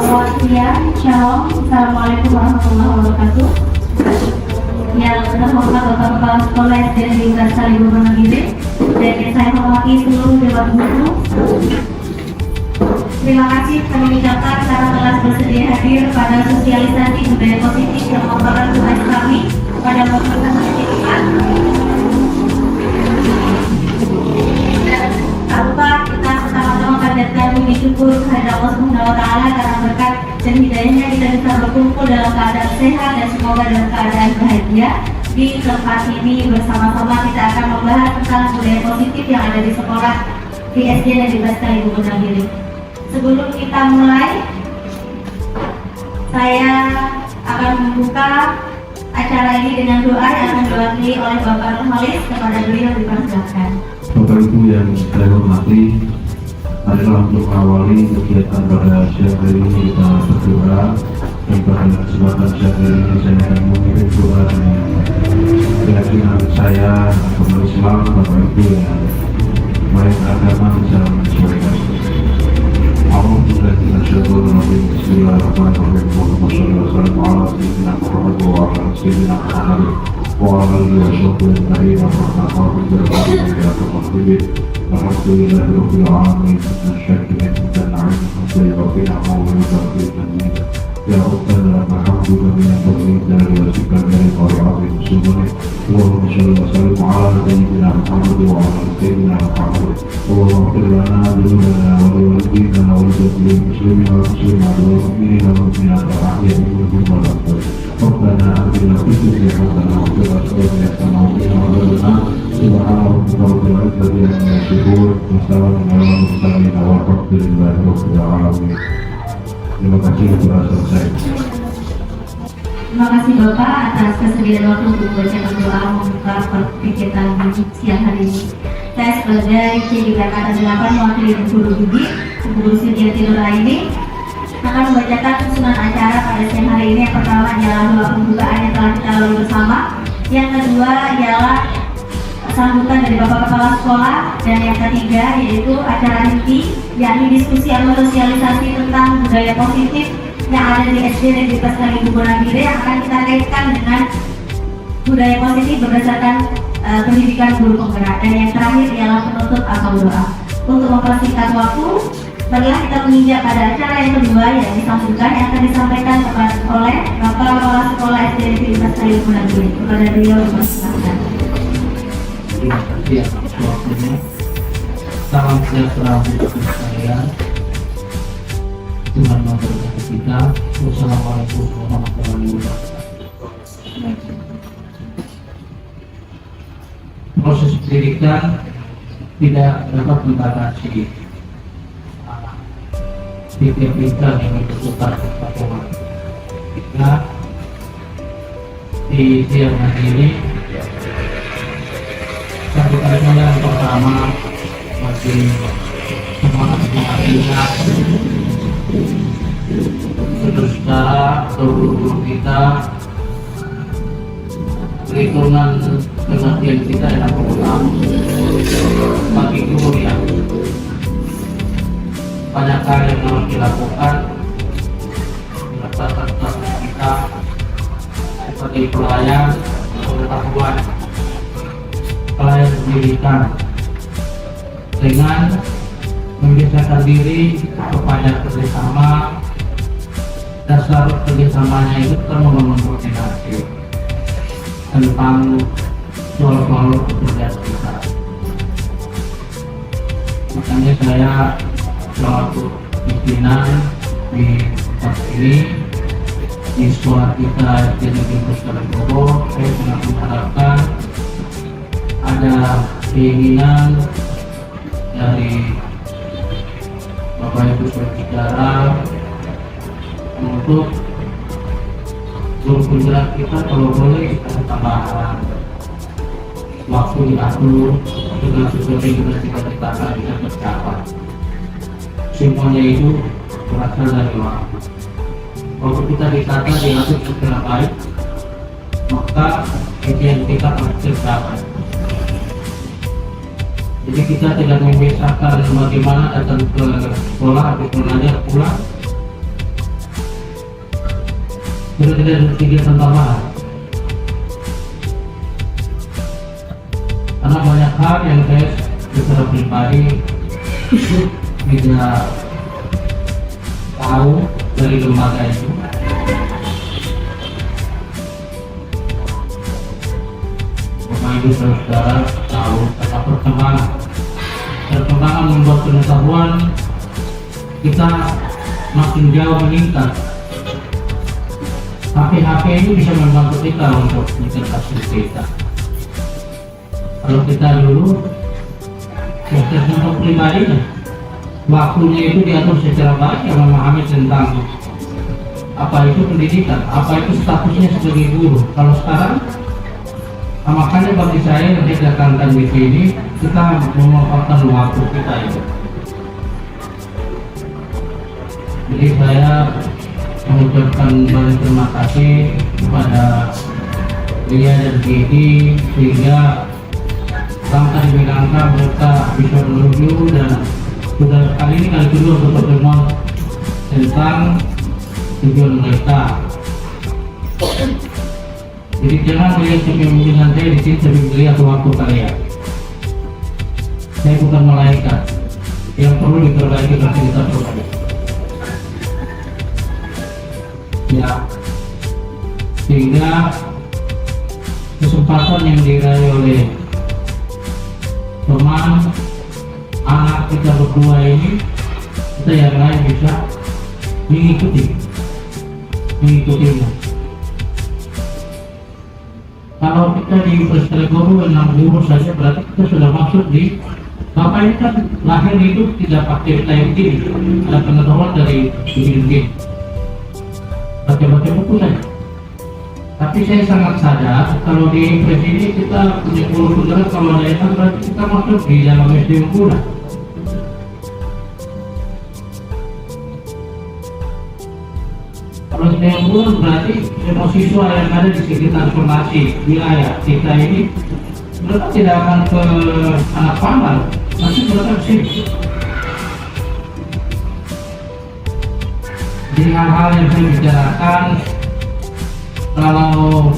Perwakilan, Shalom, Assalamualaikum warahmatullahi wabarakatuh. Yang terhormat Bapak Kepala Sekolah SD Negeri Kali Boronegiri, dan yang saya hormati seluruh dewan guru. Terima kasih kami ucapkan karena telah bersedia hadir pada sosialisasi budaya positif yang merupakan tugas kami pada pemerintah pendidikan. Dan tanpa kita sama-sama panjatkan puji syukur kepada Allah Subhanahu wa Ta'ala karena berkat dan hidayahnya kita bisa berkumpul dalam keadaan sehat dan semoga dalam keadaan bahagia. Di tempat ini bersama-sama kita akan membahas tentang budaya positif yang ada di sekolah di SD Negeri Kali Boronegiri. Sebelum kita mulai, saya akan membuka acara ini dengan doa yang akan diwakili oleh Bapak Nurholis. Kepada beliau dipersilakan. Bapak Ibu yang saya hormati, adalah untuk mengawali kegiatan pada siang hari ini kita berdoa, dan pada kesempatan siang hari ini saya akan mengirim doa dengan keyakinan saya agama Islam. Bapak Ibu yang baik agama bisa menyesuaikan. Bismillahirrahmanirrahim. Allahumma shalli wa sallim ala sayyidina Muhammad wa ala sayyidina Muhammad wa ala alihi wa sahbihi ajma'in. Alhamdulillahirabbil alamin. Syakirin dan na'im sayyidina Muhammad wa ala ya Rabbana alhamdulillah min fadlika wa shukran wa azim subhanak. Allahumma shalli wa sallim ala sayyidina Muhammad wa ala sayyidina Muhammad. Allahumma ighfir lana dhunubana wa liwalidina wa lidawil muslimin wal muslimat wal mu'minina wal mu'minat al-ahya'i minhum wal amwat. Rabbana atina fid dunya hasanah wa fil akhirati hasanah wa qina adzabannar. Subhana rabbika rabbil izzati amma yasifun wa salamun alal mursalin walhamdulillahi rabbil alamin. Terima kasih telah selesai. Terima kasih Bapak atas kesediaan waktu untuk membacakan doa membuka kegiatan siang hari ini. Saya sebagai C Angkatan 8 mewakili guru Budi, Guru Sudiati Nuraini akan membacakan susunan acara pada siang hari ini. Yang pertama adalah doa pembukaan yang telah kita lalui bersama. Yang kedua ialah sambutan dari Bapak Kepala Sekolah, dan yang ketiga yaitu acara inti, yakni diskusi atau sosialisasi tentang budaya positif yang ada di SD Negeri Kali Boronegiri yang akan kita kaitkan dengan budaya positif berdasarkan pendidikan guru penggerak. Dan yang terakhir ialah penutup atau doa. Untuk mempersingkat waktu, marilah kita menginjak pada acara yang kedua yang disampaikan yang akan disampaikan oleh Bapak Kepala Sekolah SD Negeri Kali Boronegiri. Kepada beliau dipersilakan. Terima kasih atas waktunya. Salam sejahtera untuk kita sekalian. Tuhan memberkati kita. Wassalamualaikum warahmatullahi wabarakatuh. Proses pendidikan tidak dapat membatasi titik kita yang berputar kepada kita di siang hari ini. Sambutan yang pertama masih semangat terus secara guru kita, perhitungan pengertian kita yang pertama bagi guru yang banyak hal yang harus dilakukan berdasarkan kita sebagai pelayan pengetahuan pelayan pendidikan dengan membiasakan diri kepada kerjasama. Dasar kerjasamanya itu kita membangun koordinasi tentang soal-soal pekerjaan kita. Makanya saya selaku pimpinan di tempat ini di sekolah kita di Negeri Kali Bogor, saya sangat mengharapkan ada keinginan dari Bapak Ibu berbicara untuk guru penggerak kita kalau boleh ada tambahan waktu diatur dengan sesuatu yang kita tetapkan bisa tercapai. Semuanya itu berasal dari waktu. Kalau kita ditata diatur secara baik, maka impian kita akan tercapai. Jadi kita tidak memisahkan bagaimana datang ke sekolah atau belajar pulang sudah tidak ada kegiatan tambahan. Karena banyak hal yang saya secara pribadi tidak tahu dari lembaga itu. Bapak Ibu Saudara tahu tentang perkembangan membuat pengetahuan kita makin jauh meningkat. HP ini bisa membantu kita untuk mencerdas kita. Kalau kita dulu proses untuk pribadinya, waktunya itu diatur secara baik yang memahami tentang apa itu pendidikan, apa itu statusnya sebagai guru. Kalau sekarang, makanya bagi saya yang ditekankan di sini, kita memanfaatkan waktu kita itu. Jadi saya mengucapkan banyak terima kasih kepada Lia dan Gedi sehingga bangsa dibilangkan mereka bisa menuju dan sudah kali ini kali kedua untuk pertemuan tentang tujuan mereka. Jadi jangan melihat kepemimpinan saya di sini sebagai melihat waktu kalian. Saya bukan malaikat yang perlu diperbaiki bagi kita perbaiki. Ya, sehingga kesempatan yang diraih oleh teman anak kita berdua ini, kita yang lain bisa mengikutinya. Kalau kita di Universitas Guru 6 guru saja berarti kita sudah masuk di Bapak ini kan lahir hidup tidak pakai time ada pengetahuan dari diri baca-baca buku saja. Tapi saya sangat sadar kalau di impres ini kita punya guru beneran, kalau ada yang berarti kita masuk di dalam SD Unggulan. Kalau SD Unggulan berarti semua siswa yang ada di sekitar formasi wilayah kita ini mereka tidak akan ke anak pangkal, nanti mereka ke sini. Jadi hal-hal yang saya bicarakan, kalau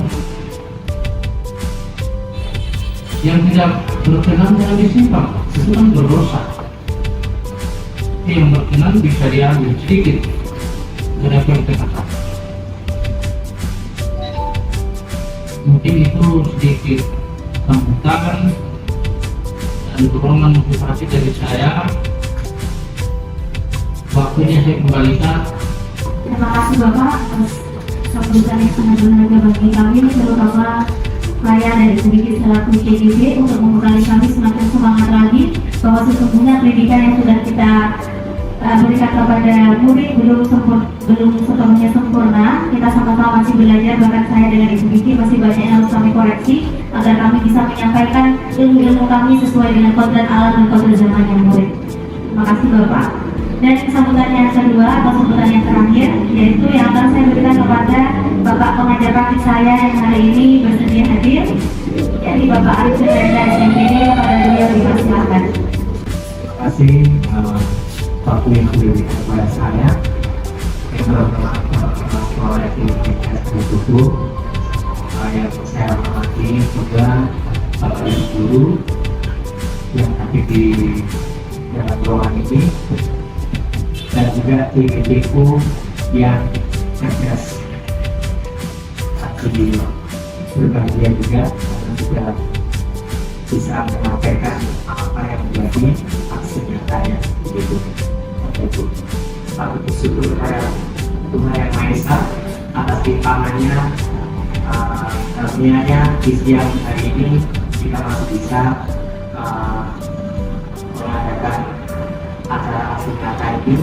yang tidak berkenan jangan disimpan, itu kan berdosa. Yang berkenan bisa diambil sedikit, ada yang terkata. Mungkin itu sedikit sambutan dan dorongan motivasi dari saya. Waktunya saya kembalikan. Terima kasih Bapak atas sambutan yang sangat berharga bagi kami, terutama saya dari sedikit selaku CDB untuk membekali kami semakin semangat lagi bahwa sesungguhnya pendidikan yang sudah kita berikan kepada murid belum sepenuhnya sempurna. Kita sama-sama masih belajar, bahkan saya dengan Ibu Vicky masih banyak yang harus kami koreksi agar kami bisa menyampaikan ilmu-ilmu kami sesuai dengan kodrat alam dan kodrat zaman yang murid. Terima kasih Bapak. Dan sambutan yang kedua atau sambutan yang terakhir yaitu yang akan saya berikan kepada Bapak pengajar praktik saya yang hari ini bersedia hadir, yaitu Bapak Arif Sudarda SMPD. Kepada beliau dipersilakan. Terima kasih waktu yang diberikan kepada saya. Sekolah SMPD Buku yang saya hormati juga Bapak Ibu Guru yang hadir di dalam ruangan ini, dan juga tim-timku yang cerdas. Jadi berbahagia juga karena sudah bisa menyampaikan apa yang menjadi aksi nyatanya begitu. Tapi bersyukur kepada Tuhan Yang Maha Esa atas limpahannya, karunianya di siang hari ini kita masih bisa mengadakan acara aksi nyata ini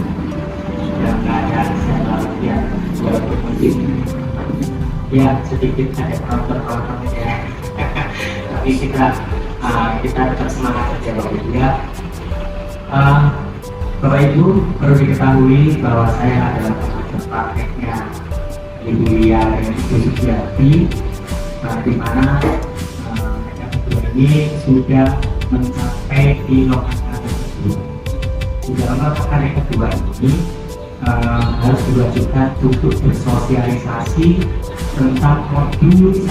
dalam keadaan sehat yang berfungsi. Ya, sedikit ada penonton ya, tapi kita tetap semangat saja juga. Bapak Ibu perlu diketahui bahwa saya adalah pengajar prakteknya Ibu Lia dan Ibu Sugiarti, di mana mereka berdua ini sudah mencapai di lokasi kedua. Di dalam lokasi kedua ini harus diwajibkan untuk bersosialisasi tentang modul 1.4.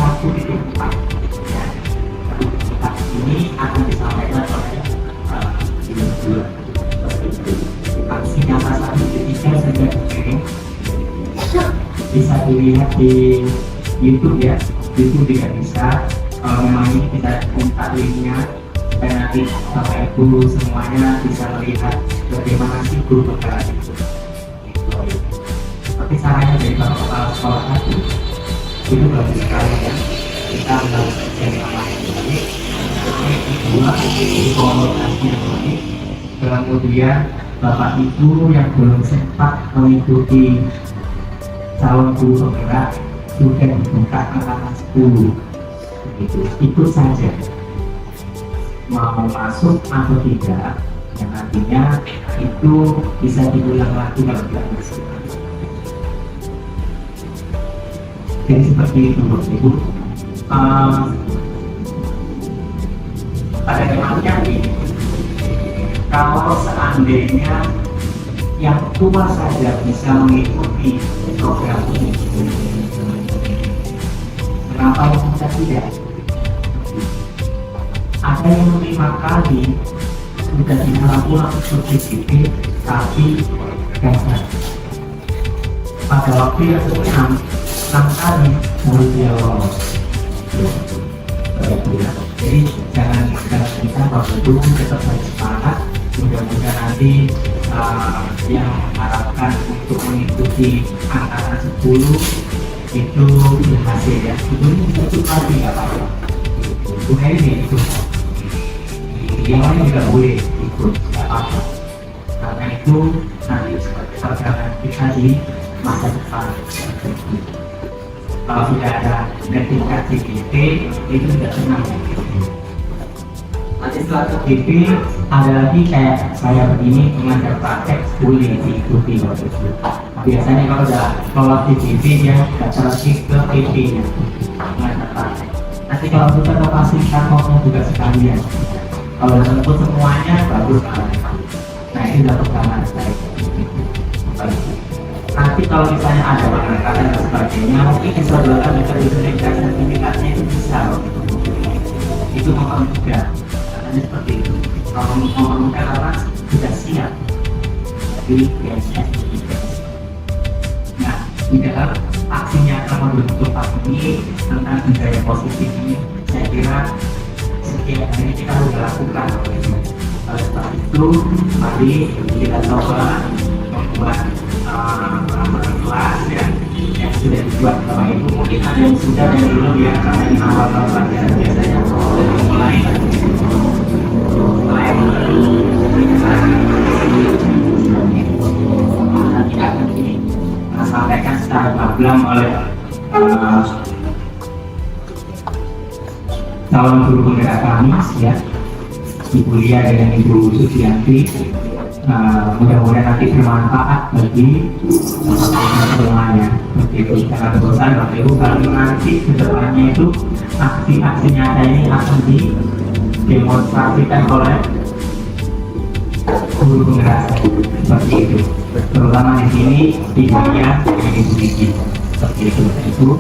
Ya, ini akan disampaikan oleh dua. Aksi nyata 1.3 sudah dikirim, bisa dilihat di YouTube ya. YouTube juga bisa. Kalau memang ini kita minta linknya supaya nanti Bapak Ibu semuanya bisa melihat bagaimana sih guru penggerak itu. Tapi caranya dari Bapak Kepala Sekolah tadi itu bagus sekali ya. Kita melakukan yang lain ini dua komunikasi yang baik. Kemudian Bapak Ibu yang belum sempat mengikuti calon guru penggerak sudah dibuka angkatan 10. Ikut saja, mau masuk atau tidak, yang nantinya itu bisa diulang lagi kalau tidak masuk. Jadi seperti itu Bapak Ibu. Pada zamannya ini, kalau seandainya yang tua saja bisa mengikuti program ini, kenapa yang muda tidak? Ada yang 5 kali sudah dilakukan usul PJJ tapi gagal. Pada waktu yang ke-6 kali baru dia lolos. Jadi jangan kita waktu tetap semangat. Mudah-mudahan nanti yang mengharapkan untuk mengikuti angkatan 10 itu berhasil ya. Itu pasti nggak apa-apa. Bukan ini itu. Yang lain juga boleh ikut, nggak apa-apa. Karena itu nanti sebagai perjalanan kita di masa depan. Kalau sudah ada sertifikat CGP itu sudah senang. Nanti setelah CGP ada lagi kayak saya begini mengajar praktek boleh diikuti. Biasanya kalau udah lolos CGP dia dapat lagi ke PP nya mengajar praktek. Nanti kalau kita ke fasilitatornya juga sekalian. Kalau jemput semuanya bagus banget. Nah ini udah pertama baik. Nanti kalau misalnya ada pengangkatan dan sebagainya, mungkin saudara bisa diberikan sertifikatnya itu bisa. Itu mempermudah. Katanya seperti itu. Kalau mempermudah orang sudah siap. Jadi biasanya nah, di dalam aksinya modul 4 ini tentang budaya positif ini, saya kira setiap hari kita sudah lakukan. Setelah itu, mari kita coba membuat kelas ya, yang sudah dibuat Bapak Ibu. Mungkin ada yang sudah dan belum ya, karena di awal pelajaran biasanya mulai nanti akan disampaikan secara gamblang oleh calon guru penggerak kami ya, Ibu Lia dan Ibu Suciyanti. Mudah-mudahan nanti bermanfaat bagi semuanya. Begitu, jangan bosan Bapak Ibu kalau nanti kedepannya itu aksi-aksi nyata ini akan didemonstrasikan oleh guru penggerak seperti itu. Terutama di sini di bagian Ibu Gigi seperti itu.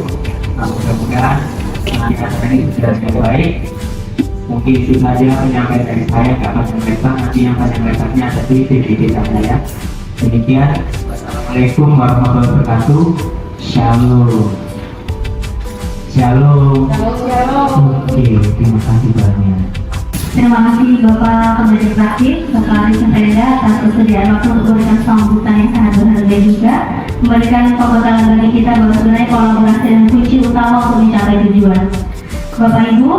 Mudah-mudahan nanti acara ini sudah baik. Mungkin itu saja penyampaian dari saya, nggak panjang lebar. Nanti yang panjang lebarnya ada di PPT saya. Demikian, wassalamualaikum warahmatullahi wabarakatuh. Shalom. Shalom. Oke, terima kasih banyak. Terima kasih Bapak Pembelajar Praktik, Bapak Rizwan Pereda atas kesediaan waktu untuk memberikan sambutan yang sangat berharga juga, memberikan pembekalan bagi kita bahwa sebenarnya kolaborasi dan kunci utama untuk mencapai tujuan. Bapak Ibu,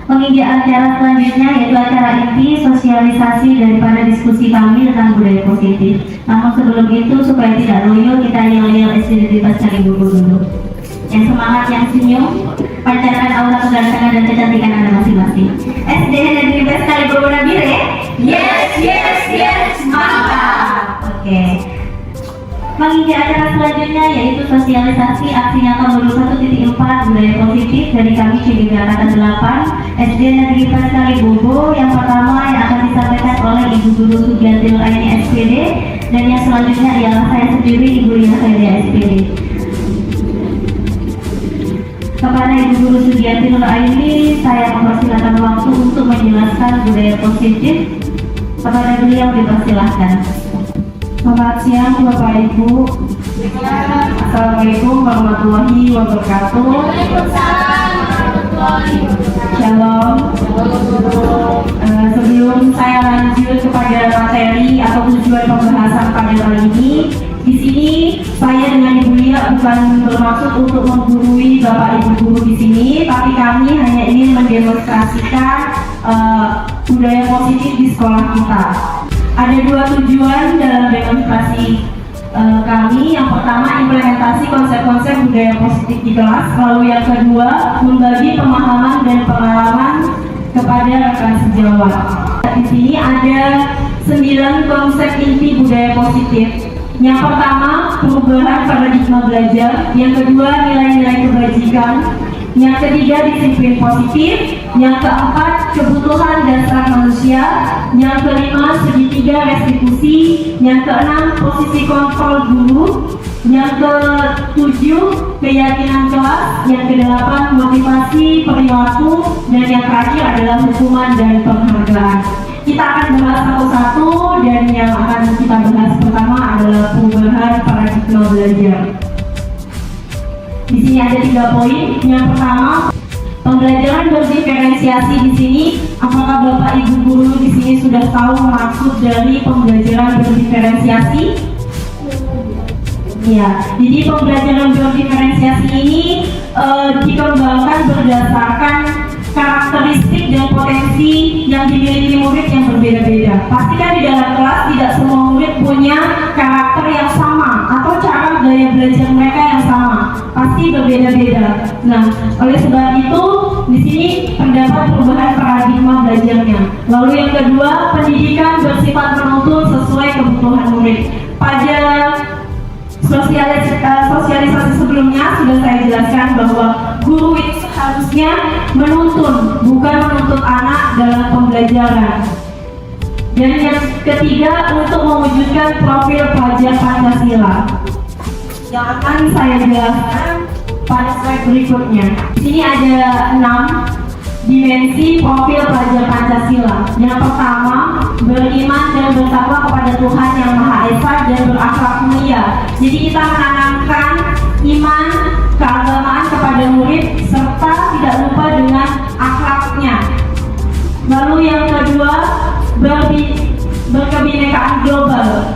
menginjak acara selanjutnya yaitu acara inti sosialisasi daripada diskusi kami tentang budaya positif. Namun sebelum itu supaya tidak loyo kita yel-yel identitas cari buku dulu. Yang semangat, yang senyum, pancarkan aura kegantengan dan kecantikan Anda masing-masing. SDN Negeri Best Kali Berwarna Biru ya? Yes, yes, yes, mantap. Oke. Mengikuti acara selanjutnya yaitu sosialisasi aksi nyata modul 1.4 budaya positif dari kami CDB Angkatan 8 SD Negeri Pasari Bobo. Yang pertama yang akan disampaikan oleh Ibu Guru Sugianti Nuraini SPD, dan yang selanjutnya ialah saya sendiri, Ibu Lina Khairiyah SPD. Kepada Ibu Guru Sugianti Nuraini, saya mempersilakan waktu untuk menjelaskan budaya positif. Kepada beliau dipersilahkan. Selamat siang Bapak Ibu. Assalamualaikum warahmatullahi wabarakatuh. Shalom. Sebelum saya lanjut kepada materi atau tujuan pembahasan pada kali ini, di sini saya dengan Ibu Lia bukan bermaksud untuk menggurui Bapak Ibu guru di sini, tapi kami hanya ingin mendemonstrasikan budaya positif di sekolah kita. Ada dua tujuan dalam demonstrasi kami. Yang pertama, implementasi konsep-konsep budaya positif di kelas. Lalu yang kedua, membagi pemahaman dan pengalaman kepada rekan sejawat. Di sini ada 9 konsep inti budaya positif. Yang pertama, perubahan paradigma belajar. Yang kedua, nilai-nilai kebajikan. Yang ketiga, disiplin positif. Yang keempat, kebutuhan dasar manusia. Yang kelima, segitiga restitusi. Yang keenam, posisi kontrol guru. Yang ketujuh, keyakinan kelas. Yang kedelapan, motivasi perilaku. Dan yang terakhir adalah hukuman dan penghargaan. Kita akan bahas satu-satu, dan yang akan kita bahas pertama adalah perubahan paradigma belajar. Di sini ada 3 poin. Yang pertama, pembelajaran berdiferensiasi. Di sini, apakah Bapak Ibu guru di sini sudah tahu maksud dari pembelajaran berdiferensiasi? Ya, jadi pembelajaran berdiferensiasi ini dikembangkan berdasarkan karakteristik dan potensi yang dimiliki murid yang berbeda-beda. Pastikan di dalam kelas tidak semua murid punya karakter yang sama atau cara gaya belajar mereka yang sama. Pasti berbeda-beda. Nah, oleh sebab itu di sini terdapat perubahan paradigma belajarnya. Lalu yang kedua, pendidikan bersifat menuntun sesuai kebutuhan murid. Pada sosialisasi sebelumnya sudah saya jelaskan bahwa guru itu seharusnya menuntun, bukan menuntut anak dalam pembelajaran. Dan yang ketiga, untuk mewujudkan profil pelajar Pancasila yang akan saya jelaskan pada slide berikutnya. Di sini ada 6 dimensi profil pelajar Pancasila. Yang pertama, beriman dan bertakwa kepada Tuhan Yang Maha Esa dan berakhlak mulia. Jadi kita menanamkan iman, keagamaan kepada murid serta tidak lupa dengan akhlaknya. Lalu yang kedua, berkebinekaan global.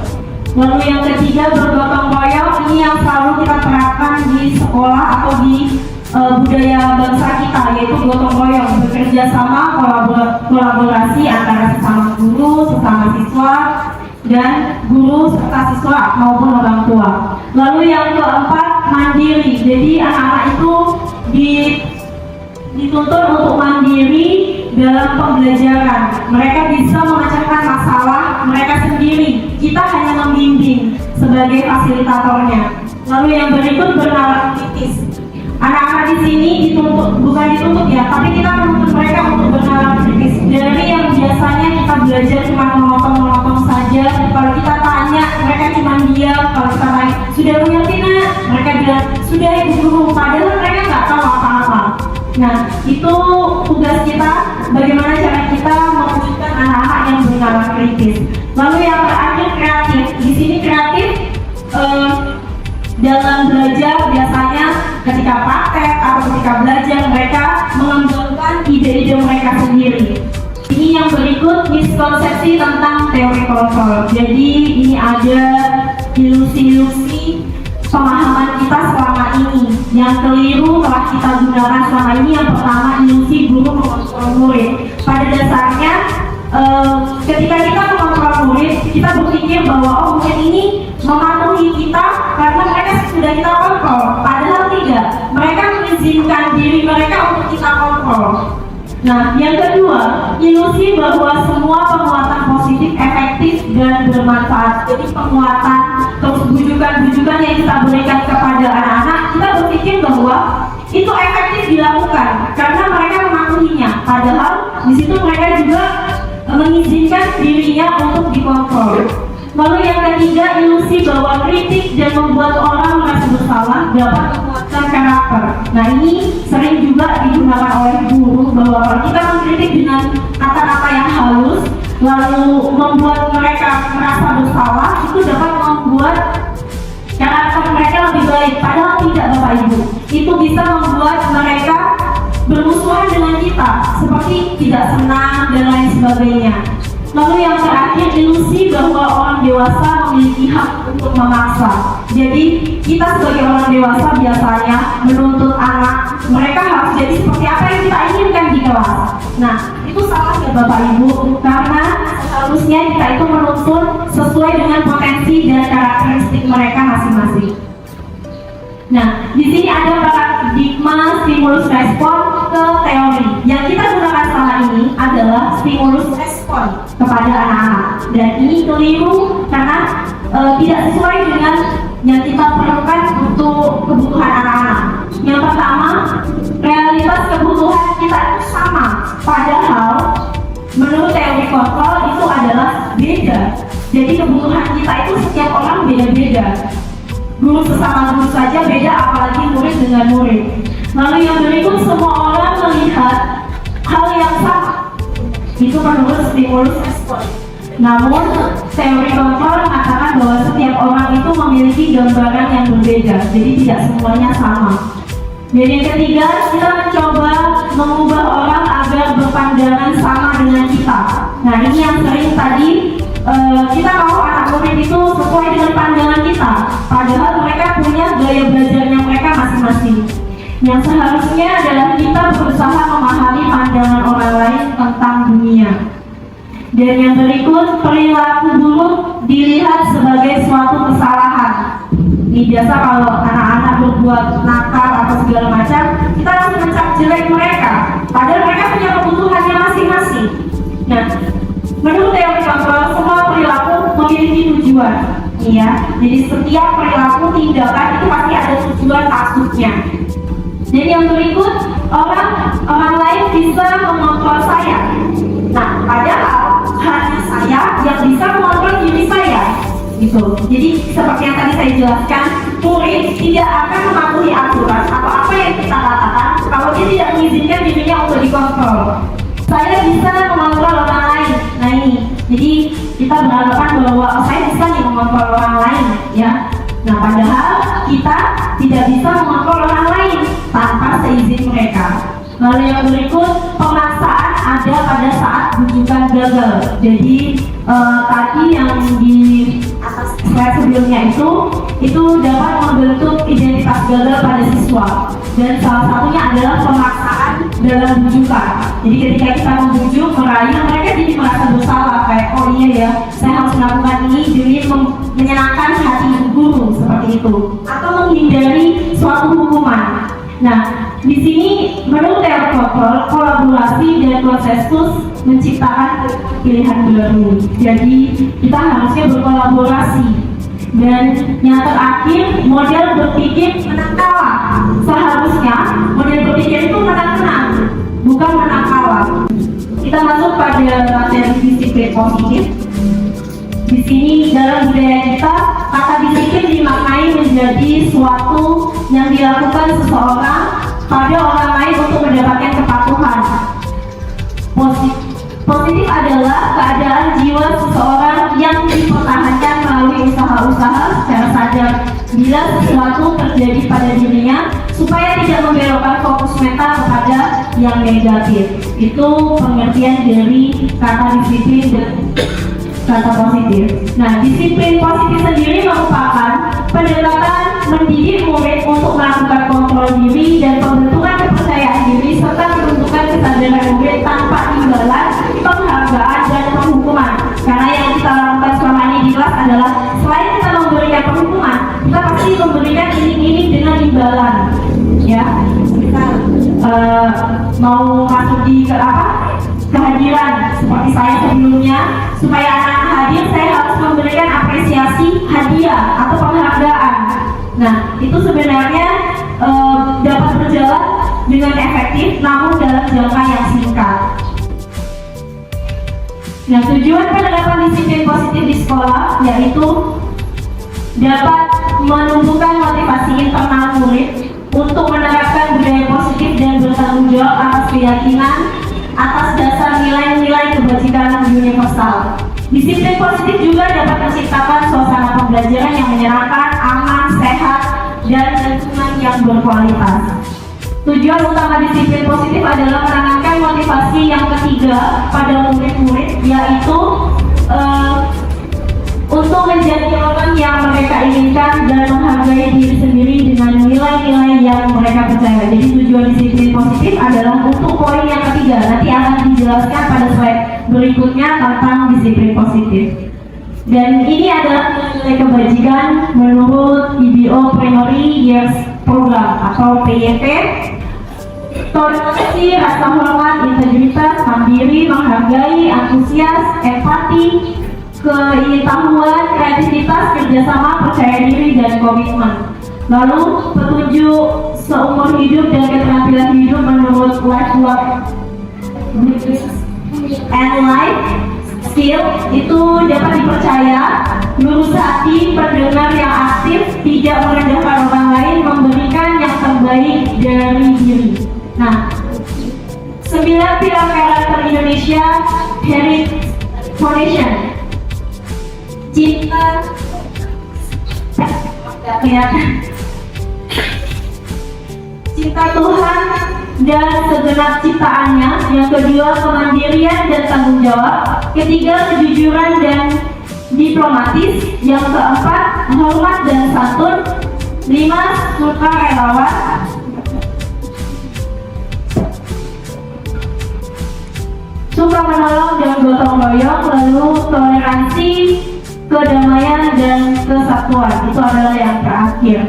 Lalu yang ketiga, bergotong royong. Ini yang selalu kita terapkan di sekolah atau di budaya bangsa kita, yaitu gotong royong, bekerja sama, kolaborasi antara sesama guru, sesama siswa, dan guru serta siswa maupun orang tua. Lalu yang keempat, mandiri. Jadi anak-anak itu dituntut untuk mandiri dalam pembelajaran. Mereka bisa memecahkan masalah mereka sendiri. Kita hanya membimbing sebagai fasilitatornya. Lalu yang berikut, bernalar kritis. Anak-anak di sini bukan dituntut ya, tapi kita menuntut mereka untuk bernalar kritis. Dari yang biasanya kita belajar cuma menonton saja, kalau kita tanya mereka cuma diam. Kalau kita tanya, sudah mengerti nak? Mereka bilang, sudah Ibu Guru, padahal mereka nggak tahu apa-apa. Nah, itu tugas kita, bagaimana cara kita mewujudkan anak-anak yang bernalar kritis. Lalu yang terakhir, kreatif. Di sini kreatif dalam belajar biasanya ketika praktek atau ketika belajar mereka mengembangkan ide-ide mereka sendiri. Ini yang berikut, miskonsepsi tentang teori kontrol. Jadi ini ada ilusi-ilusi pemahaman kita selama ini yang keliru telah kita gunakan selama ini. Yang pertama, ilusi guru mengontrol murid. Pada dasarnya ketika kita mengontrol murid, kita berpikir bahwa murid ini mematuhi kita karena mereka sudah kita kontrol. Padahal tidak, mereka mengizinkan diri mereka untuk kita kontrol. Nah, yang kedua, ilusi bahwa semua penguatan positif positif, efektif, dan bermanfaat. Jadi penguatan, terus bujukan-bujukan yang kita berikan kepada anak-anak, kita berpikir bahwa itu efektif dilakukan karena mereka mematuhinya. Padahal di situ mereka juga mengizinkan dirinya untuk dikontrol. Lalu yang ketiga, ilusi bahwa kritik dan membuat orang merasa bersalah dapat menguatkan karakter. Nah, ini sering juga digunakan oleh guru bahwa kalau kita mengkritik dengan kata-kata yang halus lalu membuat mereka merasa bersalah, itu dapat membuat karakter mereka lebih baik. Padahal tidak, Bapak Ibu. Itu bisa membuat mereka bermusuhan dengan kita, seperti tidak senang dan lain sebagainya. Lalu yang terakhir, ilusi bahwa orang dewasa memiliki hak untuk memaksa. Jadi kita sebagai orang dewasa biasanya menuntut anak mereka harus jadi seperti apa yang kita inginkan di kelas. Nah, itu salah ya Bapak Ibu, karena seharusnya kita itu menuntut sesuai dengan potensi dan karakteristik mereka masing-masing. Nah, di sini ada paradigma stimulus respon ke teori. Yang kita gunakan selama ini adalah stimulus respon kepada anak-anak. Dan ini keliru karena tidak sesuai dengan yang kita perlukan untuk kebutuhan anak-anak. Yang pertama, realitas kebutuhan kita itu sama. Padahal menurut teori kontrol itu adalah beda. Jadi kebutuhan kita itu setiap orang beda-beda. Guru sesama guru saja beda, apalagi murid dengan murid. Lalu yang berikut, semua orang melihat hal yang sama. Itu menurut stimulus respon. Namun teori kontrol mengatakan bahwa setiap orang itu memiliki gambaran yang berbeda, jadi tidak semuanya sama. Dan yang ketiga, kita mencoba mengubah orang agar berpandangan sama dengan kita. Nah, ini yang sering tadi kita mau anak murid itu sesuai dengan pandangan kita, padahal mereka punya gaya belajarnya mereka masing-masing. Yang seharusnya adalah kita berusaha memahami pandangan orang lain tentang dunia. Dan yang berikut, perilaku buruk dilihat sebagai suatu kesalahan. Ini biasa kalau anak-anak berbuat nakal atau segala macam, kita langsung mencap jelek mereka, padahal mereka punya kebutuhannya masing-masing. Nah, menurut teori kontrol, semua perilaku memiliki tujuan. Iya, jadi setiap perilaku tindakan itu pasti ada tujuan maksudnya. Jadi yang berikut, orang lain bisa mengontrol saya. Nah, padahal hanya saya yang bisa mengontrol diri saya. Gitu. Jadi seperti yang tadi saya jelaskan, murid tidak akan mematuhi aturan atau apa yang kita katakan kalau dia tidak mengizinkan dirinya untuk dikontrol. Saya bisa mengontrol orang lain. Nah ini, jadi kita beranggapan bahwa saya bisa nih mengontrol orang lain, ya. Nah padahal kita tidak bisa mengontrol orang lain tanpa seizin mereka. Lalu yang berikut, pemaksaan ada pada saat bujukan gagal. Jadi tadi yang di atas slide sebelumnya itu dapat membentuk identitas gagal pada siswa. Dan salah satunya adalah pemaksaan dalam bujukan. Jadi ketika kita membujuk, merayu, mereka jadi merasa bersalah, kayak oh iya ya, saya harus melakukan ini demi menyenangkan hati guru, seperti itu, atau menghindari suatu hukuman. Nah, di sini menurut teori kontrol, kolaborasi dan konsensus menciptakan pilihan baru. Jadi kita harusnya berkolaborasi. Dan yang terakhir, model berpikir menang kalah. Seharusnya model berpikir itu menang-menang, bukan menang kalah. Kita masuk pada materi disiplin positif. Di sini dalam budaya kita, kata disiplin dimaknai menjadi suatu yang dilakukan seseorang pada orang lain untuk mendapatkan kepatuhan. Positif adalah keadaan jiwa seseorang yang dipertahankan melalui usaha-usaha secara sadar bila sesuatu terjadi pada dirinya, supaya tidak membelokkan fokus mental kepada yang negatif. Itu pengertian dari kata disiplin dan kata positif. Nah, disiplin positif sendiri merupakan pendekatan mendidik murid untuk melakukan kontrol diri dan pembentukan kepercayaan diri serta menentukan kesadaran murid tanpa imbalan, penghargaan dan penghukuman. Karena yang kita lakukan selama ini di kelas adalah selain kita memberikan penghukuman, kita pasti memberikan iming-iming dengan imbalan. Ya, kita mau masuk di kehadiran seperti saya sebelumnya, supaya anak-anak hadir, saya harus memberikan apresiasi, hadiah atau penghargaan. Nah, itu sebenarnya dapat berjalan dengan efektif, namun dalam jangka yang singkat. Nah, tujuan penerapan disiplin positif di sekolah yaitu dapat menumbuhkan motivasi internal murid untuk menerapkan budaya positif dan bertanggung jawab atas keyakinan atas dasar nilai-nilai kebajikan universal. Disiplin positif juga dapat menciptakan suasana pembelajaran yang menyenangkan, aman, sehat, dan lingkungan yang berkualitas. Tujuan utama disiplin positif adalah menanamkan motivasi yang ketiga pada murid-murid, yaitu untuk menjadi orang yang mereka inginkan dan menghargai diri sendiri dengan nilai-nilai yang mereka percaya. Jadi tujuan disiplin positif adalah untuk poin yang ketiga. Nanti akan dijelaskan pada slide berikutnya tentang disiplin positif. Dan ini adalah nilai kebajikan menurut IBO Primary Years Program atau PYP. Toleransi, rasa hormat, integritas, mandiri, menghargai, antusias, empati, keingin-tahuan, kreativitas, kerjasama, percaya diri, dan komitmen. Lalu petunjuk seumur hidup dan keterampilan hidup menurut Life Work and Life Skill itu dapat dipercaya, lurus hati, pendengar yang aktif, tidak merendahkan orang lain, memberikan yang terbaik dari diri. Nah, 9 pilar karakter Indonesia Heritage Foundation. Cinta, cinta Tuhan dan segenap ciptaannya. Yang kedua, kemandirian dan tanggung jawab. Ketiga, kejujuran dan diplomatis. Yang keempat, hormat dan santun. 5, sukarelawan. Suka menolong dan gotong royong. Lalu toleransi, kedamaian dan kesatuan, itu adalah yang terakhir.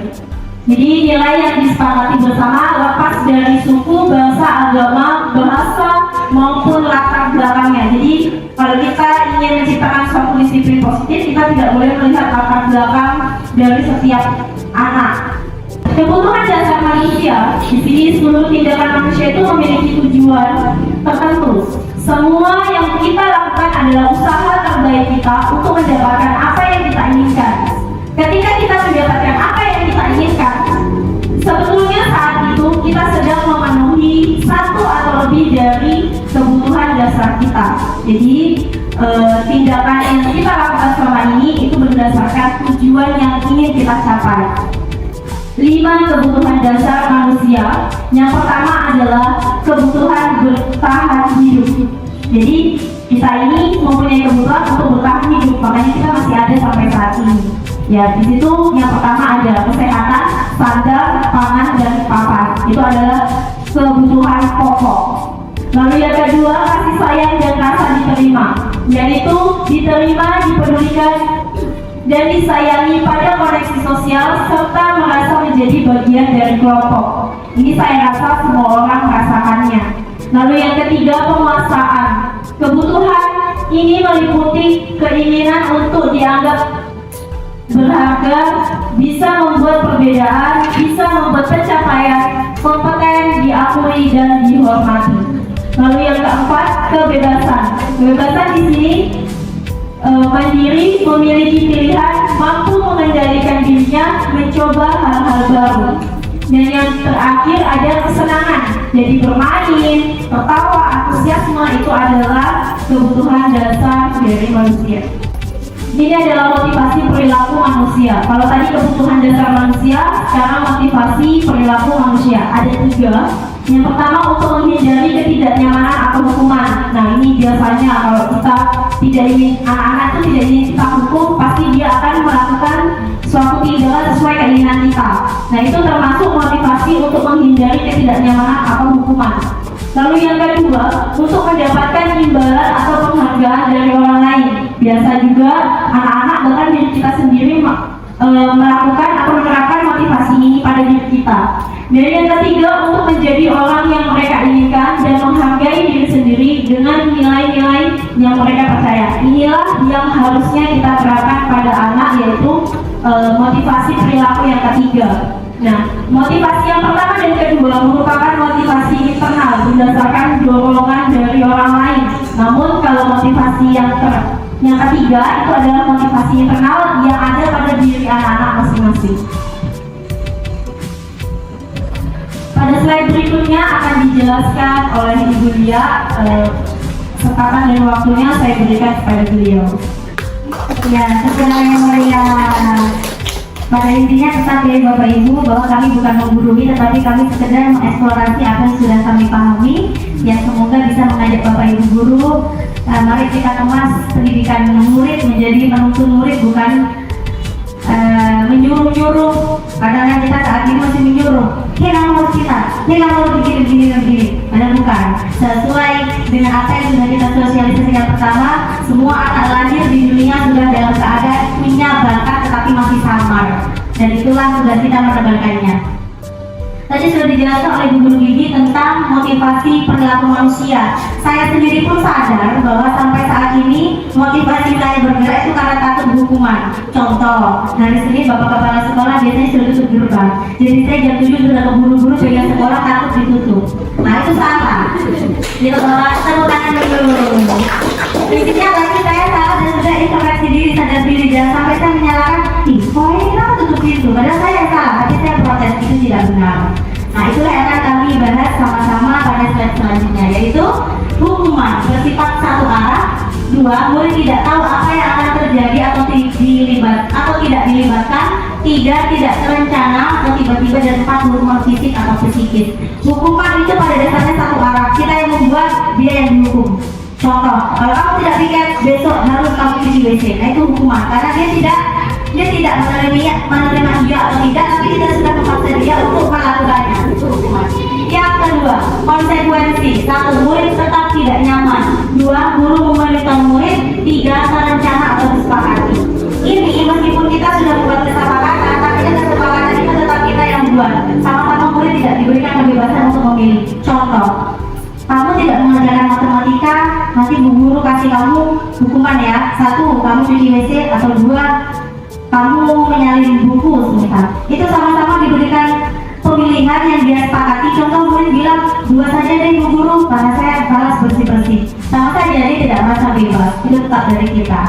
Jadi nilai yang disepakati bersama lepas dari suku, bangsa, agama, bahasa maupun latar belakangnya. Jadi kalau kita ingin menciptakan suatu disiplin positif, kita tidak boleh melihat latar belakang dari setiap anak. Kebutuhan dasar manusia, di sini seluruh tindakan manusia itu memiliki tujuan tertentu. Semua yang kita lakukan adalah usaha terbaik kita untuk mendapatkan apa yang kita inginkan. Ketika kita mendapatkan apa yang kita inginkan, sebetulnya saat itu kita sedang memenuhi satu atau lebih dari kebutuhan dasar kita. Jadi tindakan yang kita lakukan selama ini itu berdasarkan tujuan yang ingin kita capai. 5 kebutuhan dasar manusia. Yang pertama adalah kebutuhan bertahan hidup. Jadi kita ini mempunyai kebutuhan untuk bertahan hidup, makanya kita masih ada sampai saat ini. Ya, di situ yang pertama ada kesehatan, sandang, pangan, dan papan. Itu adalah kebutuhan pokok. Lalu yang kedua, kasih sayang dan rasa diterima, yaitu diterima, dipedulikan, dan disayangi pada koneksi sosial serta merasa menjadi bagian dari kelompok. Ini saya rasa semua orang merasakannya. Lalu yang ketiga, penguasaan. Kebutuhan ini meliputi keinginan untuk dianggap berharga, bisa membuat perbedaan, bisa membuat pencapaian, kompeten, diakui, dan dihormati. Lalu yang keempat, kebebasan. Kebebasan di sini mandiri, memiliki pilihan, mampu mengendalikan dirinya, mencoba hal-hal baru. Dan yang terakhir ada kesenangan. Jadi bermain, tertawa, antusiasme itu adalah kebutuhan dasar dari manusia. Ini adalah motivasi perilaku manusia. Kalau tadi kebutuhan dasar manusia, sekarang motivasi perilaku manusia. Ada 3. Yang pertama, untuk menghindari ketidaknyamanan atau hukuman. Nah, ini biasanya kalau kita tidak ingin, anak-anak itu tidak ingin kita hukum, pasti dia akan melakukan suatu tindakan sesuai keinginan kita. Nah, itu termasuk motivasi untuk menghindari ketidaknyamanan atau hukuman. Lalu yang kedua, untuk mendapatkan imbalan atau penghargaan dari orang lain. Biasa juga anak-anak bahkan diri kita sendiri melakukan atau menerapkan motivasi ini pada diri kita. Dan yang ketiga, untuk menjadi orang yang mereka inginkan dan menghargai diri sendiri dengan nilai-nilai yang mereka percaya. Inilah yang harusnya kita terapkan pada anak, yaitu motivasi perilaku yang ketiga. Nah, motivasi yang pertama dan kedua merupakan motivasi internal berdasarkan dorongan dari orang lain. Namun kalau motivasi yang ketiga itu adalah motivasi internal yang ada pada diri anak-anak masing-masing. Pada slide berikutnya akan dijelaskan oleh Ibu Lia. Kesempatan dan waktunya saya berikan kepada beliau. Ya, sesuai yang mulia. Pada intinya tetap ya Bapak Ibu bahwa kami bukan menggurui, tetapi kami sekedar mengeksplorasi apa yang sudah kami pahami, yang semoga bisa mengajak Bapak Ibu guru. Mari kita kemas pendidikan murid menjadi menuntun murid, bukan menyuruh-nyuruh. Kadang-kadang kita saat ini masih menyuruh, kamu harus begini. Padahal bukan. Sesuai dengan apa yang sudah kita sosialisasikan pertama, semua anak lahir di dunia sudah dalam keadaan punya bakat tetapi masih samar. Dan itulah tugas kita menebarkannya. Tadi sudah dijelaskan oleh Bu Guru Gigi tentang motivasi perilaku manusia. Saya sendiri pun sadar bahwa sampai saat ini motivasi saya bergerak itu karena takut hukuman. Contoh, hari Senin Bapak Kepala Sekolah biasanya sudah tutup gerbang. Jadi saya jam 7 sudah keburu-buru dengan sekolah takut ditutup. Nah itu salah. Gitu orang tepuk tangan dulu. Prinsipnya bagi saya salah dan sudah introspeksi diri, sadar diri, jangan sampai saya menyalahkan, sekolah ini kenapa tutup pintu? Padahal saya yang salah, tapi saya protes, itu tidak benar. Nah itulah yang akan kami bahas sama-sama pada slide selanjutnya, yaitu hukuman bersifat satu arah. 2. Murid tidak tahu apa yang akan terjadi atau tidak dilibatkan. 3. Tidak terencana atau tiba-tiba. Dan 4. Hukuman fisik atau psikis. Hukuman itu pada dasarnya satu arah, kita yang membuat, dia yang dihukum. Contoh, kalau kamu tidak piket, besok harus kamu cuci WC. Nah itu hukuman, karena dia tidak menerima dia atau tidak, tapi kita sudah memaksa dia untuk melakukannya. Itu hukuman. Yang kedua, konsekuensi. 1. Murid tetap tidak nyaman. 2. Guru memerintahkan murid. 3. Terencana atau disepakati. Ini meskipun kita sudah membuat kesepakatan, tapi kesepakatan itu tetap kita yang buat. Sama-sama murid tidak diberikan kebebasan untuk memilih. Contoh, kamu tidak mengerjakan matematika, nanti Bu Guru kasih kamu hukuman ya. 1. Kamu cuci WC, atau 2. Kamu menyalin buku semisal. Itu sama-sama diberikan pemilihan yang dia sepakati. Contoh murid bilang 2 saja deh Bu Guru, karena saya balas bersih-bersih. Sama saja dia tidak merasa bebas. Itu tetap dari kita.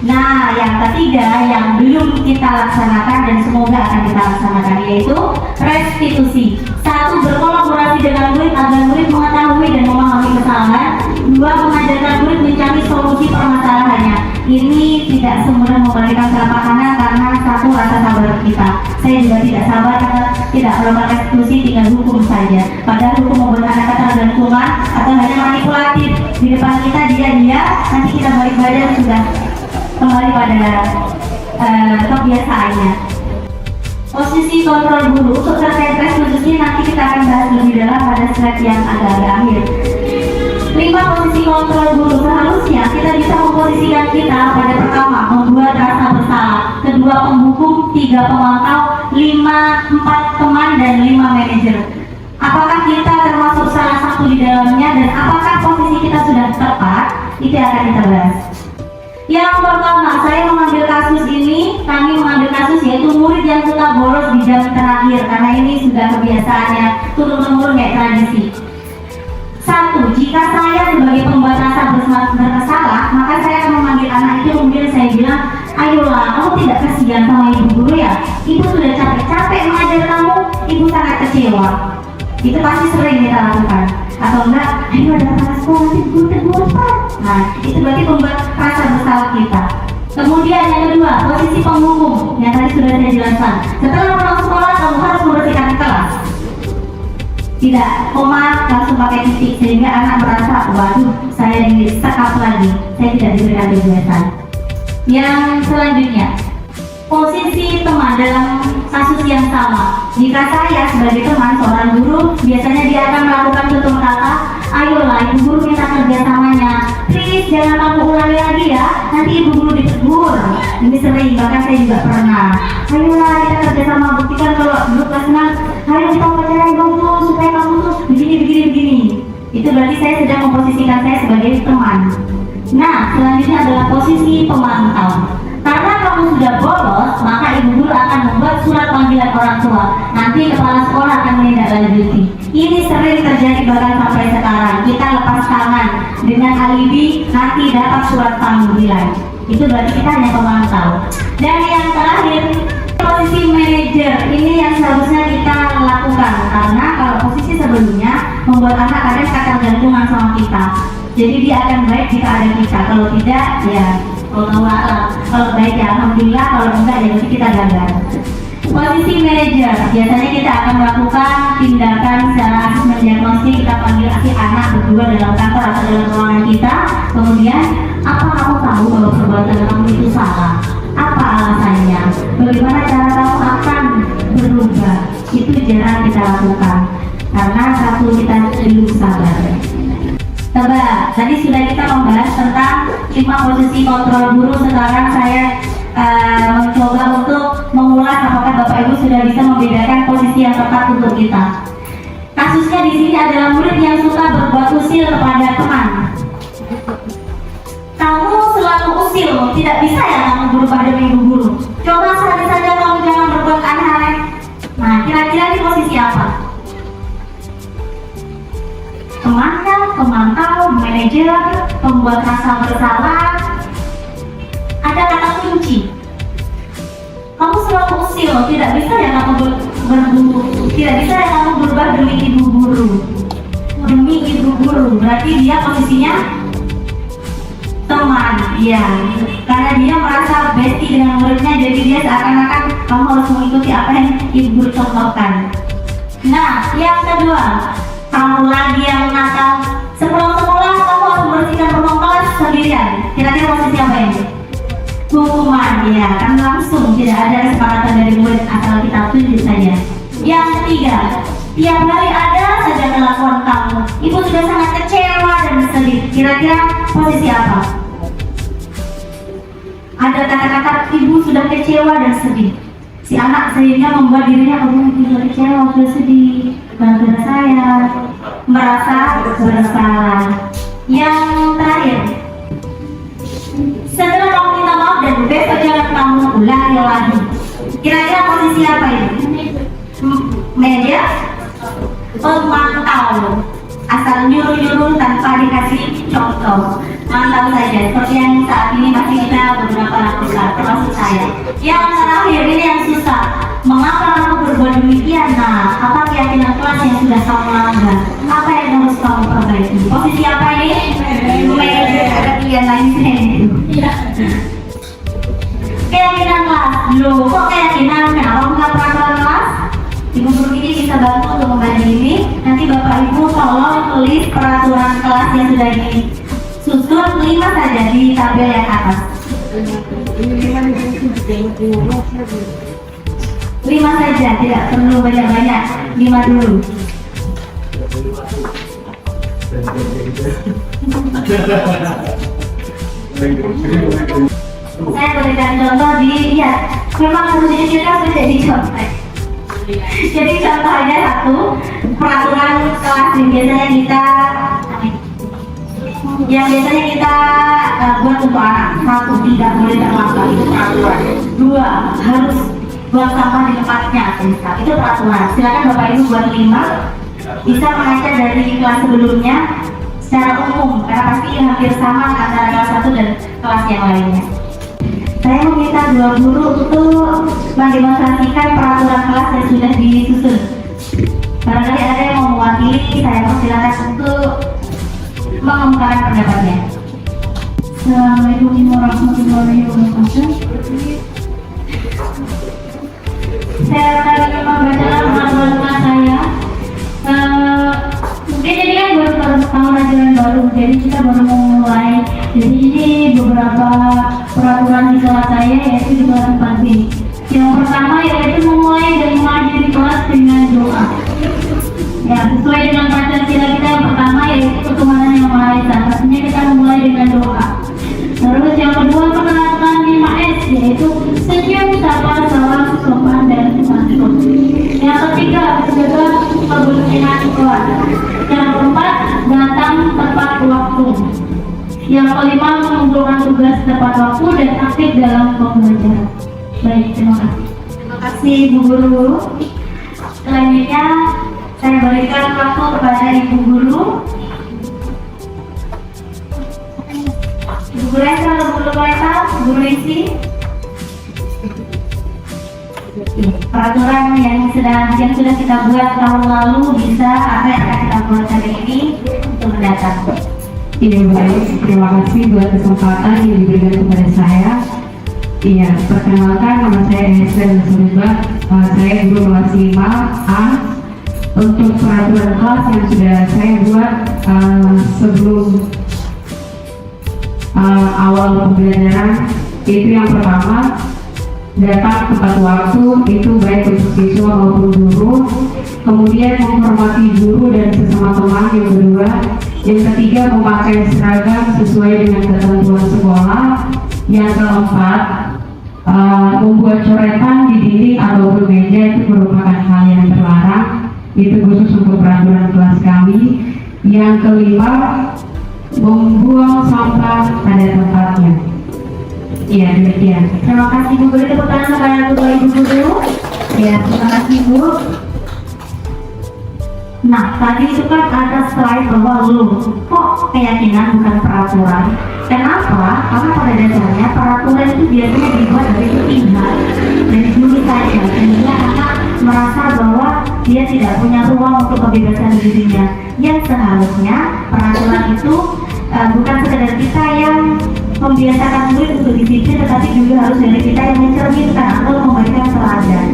Nah, yang ketiga yang belum kita laksanakan dan semoga akan kita laksanakan, yaitu restitusi. 1. Berkolaborasi dengan murid agar murid mengetahui dan memahami kesalahan. 2. Mengajarkan murid mencari solusi permasalahannya. Ini tidak semudah memberikan telapak tangan karena 1. Rasa sabar kita. Saya juga tidak sabar karena tidak melakukan restitusi, tinggal hukum saja. Padahal hukum membuat anak ketergantungan atau hanya manipulatif. Di depan kita dia, nanti kita balik badan sudah kembali pada kebiasaannya. Posisi kontrol guru untuk terkait restitusi nanti kita akan bahas lebih dalam pada slide yang agak akhir. 5. Posisi kontrol guru. Seharusnya kita bisa memposisikan kita pada pertama, membuat rasa bersalah. 2. Penghukum. 3. Pemantau. 4 teman dan 5 manajer. Apakah kita termasuk salah satu di dalamnya dan apakah posisi kita sudah tepat? Itu akan kita bahas. Yang pertama, saya mengambil kasus ini, kami mengambil kasus yaitu murid yang suka bolos di jam terakhir, karena ini sudah kebiasaannya turun-temurun kayak tradisi. 1. Jika saya sebagai pembuat rasa bersalah, maka saya akan memanggil anak itu, kemudian saya bilang, ayolah, kamu tidak kasihan sama ibu guru ya? Ibu sudah capek-capek mengajar kamu, ibu sangat kecewa. Itu pasti sering kita lakukan. Atau enggak, ayo ada kepala sekolah, nanti guru tegur Pak. Nah, itu berarti membuat rasa bersalah kita. Kemudian yang kedua, posisi penghukum yang tadi sudah saya jelaskan. Setelah pulang sekolah, kamu harus membersihkan kelas. Tidak koma langsung pakai titik sehingga anak merasa, waduh, saya disekap lagi, saya tidak diberikan kebebasan. Yang selanjutnya, posisi teman dalam kasus yang sama. Jika saya sebagai teman seorang guru, biasanya dia akan melakukan tutur kata, ayolah ibu guru minta kerjasamanya, please jangan kamu ulangi lagi ya, nanti ibu guru ditegur. Ini sering, bahkan saya juga pernah. Ayolah kita kerjasama, buktikan kalau dulu kelas 6, ayo kita pacaran kamu supaya kamu tuh begini. Itu berarti saya sedang memposisikan saya sebagai teman. Nah, selanjutnya adalah posisi pemantau. Karena kamu sudah bolos, maka ibu guru akan membuat surat panggilan orang tua. Nanti kepala sekolah akan menindaklanjuti. Ini sering terjadi bahkan sampai sekarang. Kita lepas tangan dengan alibi nanti dapat surat panggilan. Itu berarti kita hanya pemantau. Dan yang terakhir, posisi manajer. Ini yang seharusnya kita lakukan. Karena kalau posisi sebelumnya membuat anak kadang ketergantungan sama kita. Jadi dia akan baik jika ada kita. Kalau tidak, ya kalau baik ya alhamdulillah, kalau enggak ya berarti kita gagal. Posisi manajer, biasanya kita akan melakukan tindakan secara asesmen diagnostik. Kita panggil si anak berdua dalam kantor atau dalam ruangan kita. Kemudian, apa kamu tahu bahwa perbuatan kamu itu salah? Apa alasannya? Bagaimana cara kamu akan berubah? Itu jarang kita lakukan. Karena satu, kita perlu sabar. Coba, tadi sudah kita membahas tentang 5 posisi kontrol guru. Sekarang saya mencoba untuk mengulas apakah Bapak Ibu sudah bisa membedakan posisi yang tepat untuk kita. Kasusnya di sini adalah murid yang suka berbuat usil kepada teman. Kamu selalu usil, tidak bisa ya kamu berubah demi ibu guru. Coba saja kamu jangan berbuat aneh-aneh. Nah, kira-kira di posisi apa? Pemantau, manajer, pembuat rasa bersalah. Ada kata kunci. Kamu selalu usil, tidak bisa ya kamu tidak bisa ya kamu berubah demi ibu guru. Demi ibu guru, berarti dia posisinya teman, ya. Karena dia merasa bestie dengan muridnya, jadi dia seakan-akan kamu harus mengikuti apa yang ibu guru contohkan. Nah, yang kedua, kamu lagi yang nakal. Sepulang sekolah kamu harus membersihkan ruang kelas sendirian. Kira-kira posisi apa ini? Hukuman, ya kan langsung tidak ada kesepakatan dari murid asal kita tunjuk saja. Yang ketiga, tiap hari ada saja kelakuan kamu. Ibu sudah sangat kecewa dan sedih. Kira-kira posisi apa? Ada kata-kata ibu sudah kecewa dan sedih. Si anak sehingga membuat dirinya sudah kecewa, sudah sedih. Gara-gara saya merasa bersalah. Yang terakhir, setelah kamu minta maaf dan besok jangan kamu ulangi lagi. Kira-kira posisi apa ini? Media pemantau, asal nyuruh-nyuruh tanpa dikasih contoh. Mantau saja, seperti yang saat ini masih kita beberapa lakukan, termasuk saya. Yang terakhir ini yang susah. Mengapa kamu berbuat demikian? Nah, apa keyakinan kelas yang sudah kamu langgar? Apa yang harus kamu perbaiki? Posisi apa ini? Manajer, ada pilihan lain sih. Keyakinan kelas. Loh, kok keyakinan? Kenapa bukan peraturan kelas? Ibu guru ini bisa bantu untuk membantu ini. Nanti Bapak Ibu tolong tulis peraturan kelas yang sudah disusun 5 saja di tabel yang atas. 5 saja, tidak perlu banyak-banyak. 5 dulu. Saya berikan contoh lihat. Memang harusnya kita sudah dicontek. Jadi contoh aja satu, peraturan kelas yang biasanya kita buat untuk anak. 1, tidak boleh terlambat, itu peraturan. 2, harus buang sampah di tempatnya, itu peraturan. Silakan Bapak Ibu buat 5. Bisa mengaca dari kelas sebelumnya secara umum, karena pasti hampir sama antara kelas 1 dan kelas yang lainnya. Saya meminta 2 guru untuk mendemonstrasikan peraturan kelas yang sudah disusun. Barangkali ada yang mau mewakili, saya persilakan untuk mengemukakan pendapatnya. Assalamualaikum warahmatullahi wabarakatuh. Saya akan membacakan peraturan kelas saya. Mungkin jadi kan baru tahun ajaran baru, jadi kita baru memulai. Jadi ini beberapa peraturan di kelas saya, yaitu di kelas 4B. Yang pertama yaitu memulai dan mengakhiri kelas dengan doa. Ya, sesuai dengan Pancasila kita yang pertama yaitu ketuhanan yang Maha Esa. Pastinya kita memulai dengan doa. Terus yang kedua menerapkan 5S, yaitu senyum, sabar, salam, sopan, dan santun. Yang ketiga menjaga kebersihan kelas. Yang keempat datang tepat waktu. Yang kelima, mengumpulkan tugas tepat waktu dan aktif dalam pembelajaran. Baik, terima kasih. Terima kasih Bu Guru. Selanjutnya saya berikan waktu kepada Ibu Guru. Ibu Guru Esa, Ibu Guru Esa, Ibu Guru Isi. Peraturan yang sudah kita buat tahun lalu bisa apa yang akan kita buat hari ini untuk mendatang. Iya baik, terima kasih buat kesempatan yang diberikan kepada saya. Iya, perkenalkan nama saya Esther Surubah. Saya guru kelas 5A. Untuk peraturan kelas yang sudah saya buat sebelum awal pembelajaran, itu yang pertama, datang tepat waktu, itu baik untuk siswa maupun guru. Kemudian menghormati guru dan sesama teman. Yang kedua, yang ketiga, memakai seragam sesuai dengan ketentuan sekolah. Yang keempat, membuat coretan di dinding ataupun meja itu merupakan hal yang terlarang. Itu khusus untuk peraturan kelas kami. Yang kelima, membuang sampah pada tempatnya. Iya, demikian. Terima kasih Bu Guru. Tepuk tangan kepada kedua Ibu Guru. Ya, terima kasih Bu. Nah, tadi itu kan ada slide bahwa kok keyakinan bukan peraturan. Kenapa? Karena pada dasarnya peraturan itu biasanya dibuat dari sepihak, dari guru saja, sehingga anak merasa bahwa dia tidak punya ruang untuk kebebasan dirinya. Yang seharusnya peraturan itu bukan sekedar kita yang membiasakan murid untuk disiplin, tetapi juga harus dari kita yang mencerminkan atau memberikan teladan.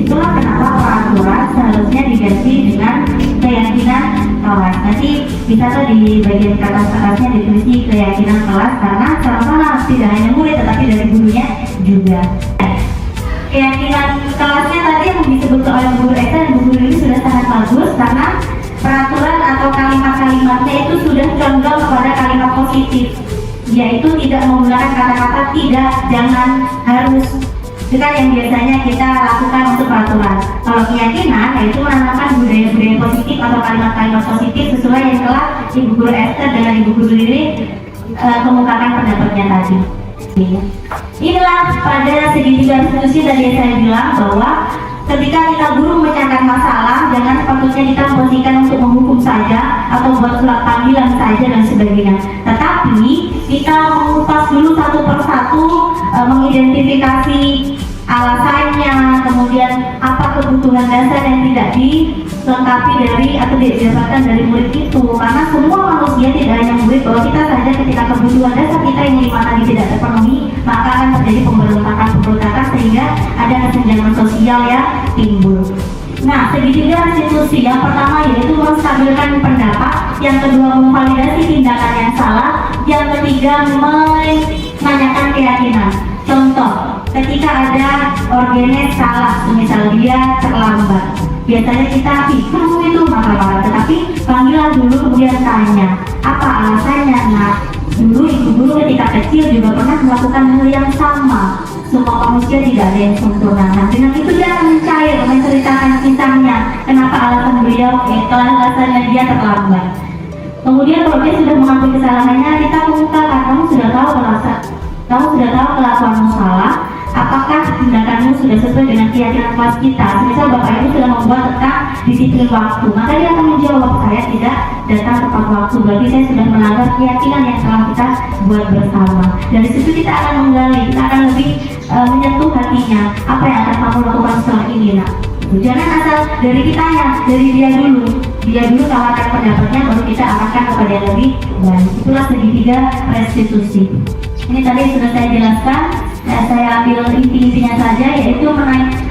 Itulah kenapa peraturan seharusnya diganti dengan keyakinan kelas. Nanti bisa tuh di bagian atasnya ditulis keyakinan kelas, karena sama-sama tidak hanya murid tetapi dari gurunya juga. Keyakinan kelasnya tadi yang disebut oleh Bu Guru Esa dan Bu Guru ini sudah sangat bagus, karena peraturan atau kalimat-kalimatnya itu sudah condong kepada kalimat positif, yaitu tidak menggunakan kata-kata tidak, jangan, harus. Itu kan yang biasanya kita lakukan untuk peraturan. Kalau keyakinan, yaitu menanamkan budaya-budaya positif atau kalimat-kalimat positif sesuai yang telah Ibu Guru Esther dengan Ibu Guru Lili kemukakan pendapatnya tadi. Inilah pada segitiga diskusi tadi saya bilang bahwa ketika kita guru memecahkan masalah, jangan sepatutnya kita memposisikan untuk menghukum saja atau buat surat panggilan saja dan sebagainya. Tetapi kita mengupas dulu satu persatu, mengidentifikasi alasannya, kemudian apa kebutuhan dasar yang tidak dilengkapi dari atau didapatkan dari murid itu. Karena semua manusia, tidak hanya murid, bahwa kita saja ketika kebutuhan dasar kita yang 5 tadi tidak terpenuhi, maka akan terjadi pemberontakan sehingga ada kesenjangan sosial yang timbul. Nah, segitiga institusi yang pertama yaitu menstabilkan pendapat, yang kedua memvalidasi tindakan yang salah, yang ketiga menanyakan keyakinan. Contoh, ketika ada orgenes salah, misal dia terlambat, biasanya kita kamu itu marah-marah, tetapi panggilan dulu kemudian tanya apa alasannya. Nah, dulu ibu guru ketika kecil juga pernah melakukan hal yang sama. Semua manusia tidak ada yang sempurna. Nah, dengan itu dia akan mencair, menceritakan kisahnya, kenapa alasan beliau, alasannya dia terlambat. Kemudian kalau dia sudah mengakui kesalahannya, kita mengungkapkan, kamu sudah tahu kelakuanmu salah, apakah tindakanmu sudah sesuai dengan keyakinan kelas kita. Misal Bapak Ibu sudah membuat tentang disiplin waktu, maka dia akan menjawab, saya tidak datang tepat waktu, berarti saya sudah melanggar keyakinan yang telah kita buat bersama. Dari situ kita akan menggali, kita akan lebih menyentuh hatinya, apa yang akan kamu lakukan setelah ini. Nah, jangan asal dari kitanya, dari dia dulu tawarkan pendapatnya, baru kita arahkan kepada yang lebih baik. Itulah segitiga restitusi. Ini tadi sudah saya jelaskan, saya ambil inti-intinya saja, yaitu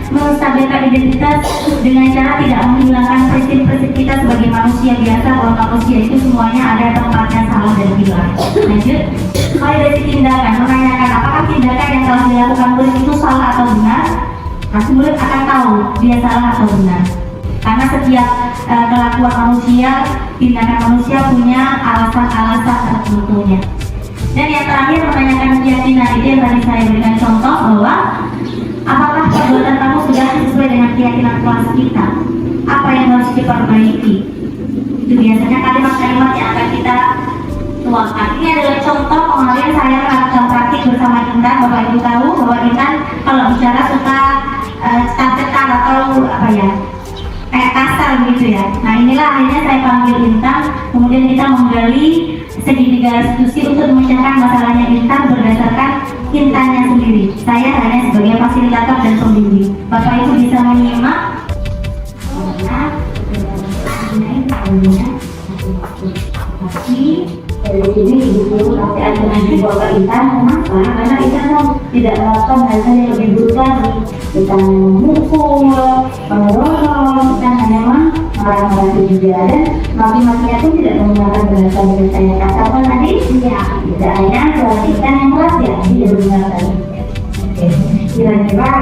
menstabilkan identitas dengan cara tidak menghilangkan prinsip-prinsip kita sebagai manusia biasa, bahwa manusia itu semuanya ada tempatnya salah dan benar. Lanjut, mulai dari tindakan, menanyakan apakah tindakan yang telah dilakukan murid itu salah atau benar. Nah, murid akan tahu dia salah atau benar, karena setiap kelakuan manusia, tindakan manusia punya alasan-alasan tertentunya. Dan yang terakhir, menanyakan keyakinan. Itu yang tadi saya berikan contoh bahwa apakah perbuatan kamu sudah sesuai dengan keyakinan kelas kita, apa yang harus diperbaiki. Itu biasanya kalimat-kalimat yang akan kita tuangkan. Ini adalah contoh bahwa Intan kalau bicara suka cetar-cetar atau apa ya, kayak kasar gitu ya. Nah inilah akhirnya saya panggil Intan, kemudian kita menggali segitiga institusi untuk memecahkan masalahnya Intan berdasarkan Intannya sendiri. Saya hanya sebagai fasilitator dan pembimbing. Bapak Ibu bisa menyimak. Dari sini ibu guru nanti akan dibawa ke Intan. Kenapa? Karena Intan tidak melakukan hal-hal yang lebih buruk lagi. Intan memukul, mendorong, Intan hanya marah-marah juga, dan maki-makinya pun tidak menggunakan bahasa yang kasar kan tadi? Iya. Tidak hanya soal Intan yang keras ya, tidak menggunakan. Kira-kira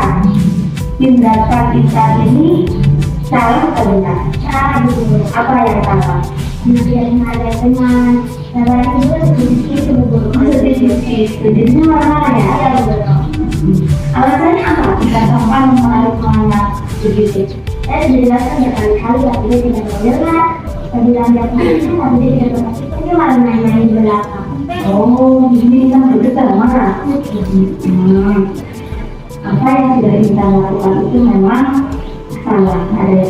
tindakan Intan ini salah atau benar? Salah dulu. Apa yang salah? Kemudian ada teman, cara itu sedikit jadinya marah ya. Alasannya apa? Kita sampai menaruh semangat begitu. Saya sudah jelaskan berkali-kali bahwa dia tidak bergerak, bilang dia punya, tapi dia tidak bergerak. Dia malah main-main di belakang. Oh, ini kan berbesar marah. Apa yang sudah kita lakukan itu memang salah, ada